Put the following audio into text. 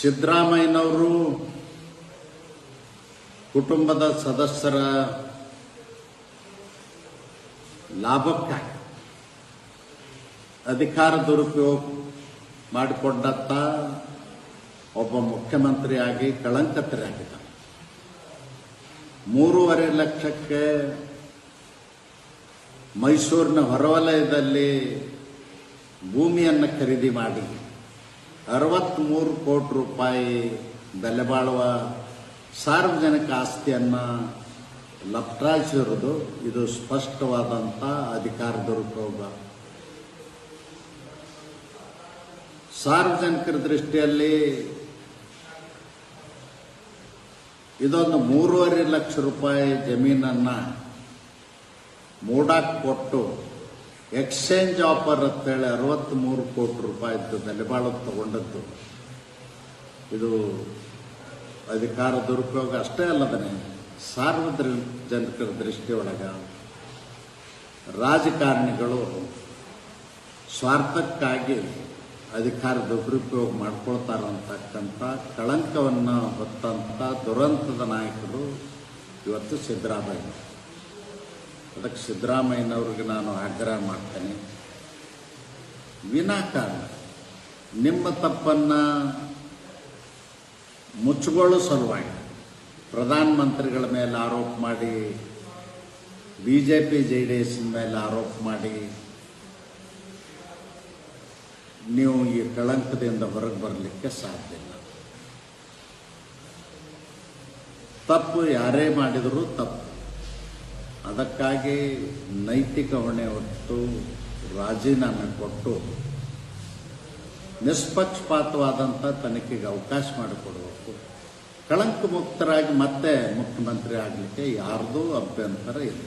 ಸಿದ್ದರಾಮಯ್ಯನವರು ಕುಟುಂಬದ ಸದಸ್ಯರ ಲಾಭಕ್ಕಾಗಿ ಅಧಿಕಾರ ದುರುಪಯೋಗ ಮಾಡಿಕೊಂಡಂತ ಒಬ್ಬ ಮುಖ್ಯಮಂತ್ರಿಯಾಗಿ ಕಳಂಕಿತರಾಗಿದ್ದಾರೆ. 3.5 ಲಕ್ಷಕ್ಕೆ ಮೈಸೂರಿನ ಹೊರವಲಯದಲ್ಲಿ ಭೂಮಿಯನ್ನು ಖರೀದಿ ಮಾಡಿ 63 ಕೋಟಿ ರೂಪಾಯಿ ಬೆಲೆ ಬಾಳುವ ಸಾರ್ವಜನಿಕ ಆಸ್ತಿಯನ್ನು ಲಪ್ಟಾಯಿಸಿರುವುದು ಇದು ಸ್ಪಷ್ಟವಾದಂಥ ಅಧಿಕಾರ ದುರುಪಯೋಗ. ಸಾರ್ವಜನಿಕರ ದೃಷ್ಟಿಯಲ್ಲಿ ಇದೊಂದು 3.5 ಲಕ್ಷ ರೂಪಾಯಿ ಜಮೀನನ್ನು ಮೂಡಾಕ್ ಕೊಟ್ಟು ಎಕ್ಸ್ಚೇಂಜ್ ಆಫರ್ ಅಂತೇಳಿ 63 ಕೋಟಿ ರೂಪಾಯಿದ್ದು ಬೆಲೆ ಬಾಳೋದು ತಗೊಂಡದ್ದು ಇದು ಅಧಿಕಾರ ದುರುಪಯೋಗ ಅಷ್ಟೇ ಅಲ್ಲದೇ ಸಾರ್ವಜನಿಕರ ದೃಷ್ಟಿಯೊಳಗ ರಾಜಕಾರಣಿಗಳು ಸ್ವಾರ್ಥಕ್ಕಾಗಿ ಅಧಿಕಾರ ದುರುಪಯೋಗ ಮಾಡ್ಕೊಳ್ತಾರಂತಕ್ಕಂಥ ಕಳಂಕವನ್ನು ಹೊತ್ತಂಥ ದುರಂತದ ನಾಯಕರು ಇವತ್ತು ಸಿದ್ದರಾಮಯ್ಯ. ಅದಕ್ಕೆ ಸಿದ್ದರಾಮಯ್ಯನವ್ರಿಗೆ ನಾನು ಆಗ್ರಹ ಮಾಡ್ತೇನೆ, ವಿನಾಕಾರಣ ನಿಮ್ಮ ತಪ್ಪನ್ನು ಮುಚ್ಚಿಕೊಳ್ಳೋ ಸಲುವಾಗಿ ಪ್ರಧಾನಮಂತ್ರಿಗಳ ಮೇಲೆ ಆರೋಪ ಮಾಡಿ, ಬಿಜೆಪಿ JDS ಮೇಲೆ ಆರೋಪ ಮಾಡಿ ನೀವು ಈ ಕಳಂಕದಿಂದ ಹೊರಗೆ ಬರಲಿಕ್ಕೆ ಸಾಧ್ಯ ಇಲ್ಲ. ತಪ್ಪು ಯಾರೇ ಮಾಡಿದರೂ ತಪ್ಪು. ಅದಕ್ಕಾಗಿ ನೈತಿಕ ಹೊಣೆ ಹೊತ್ತು ರಾಜೀನಾಮೆ ಕೊಟ್ಟು ನಿಷ್ಪಕ್ಷಪಾತವಾದಂಥ ತನಿಖೆಗೆ ಅವಕಾಶ ಮಾಡಿಕೊಡಬೇಕು. ಕಳಂಕ ಮುಕ್ತರಾಗಿ ಮತ್ತೆ ಮುಖ್ಯಮಂತ್ರಿ ಆಗಲಿಕ್ಕೆ ಯಾರ್ದೂ ಅಭ್ಯಂತರ ಇಲ್ಲ.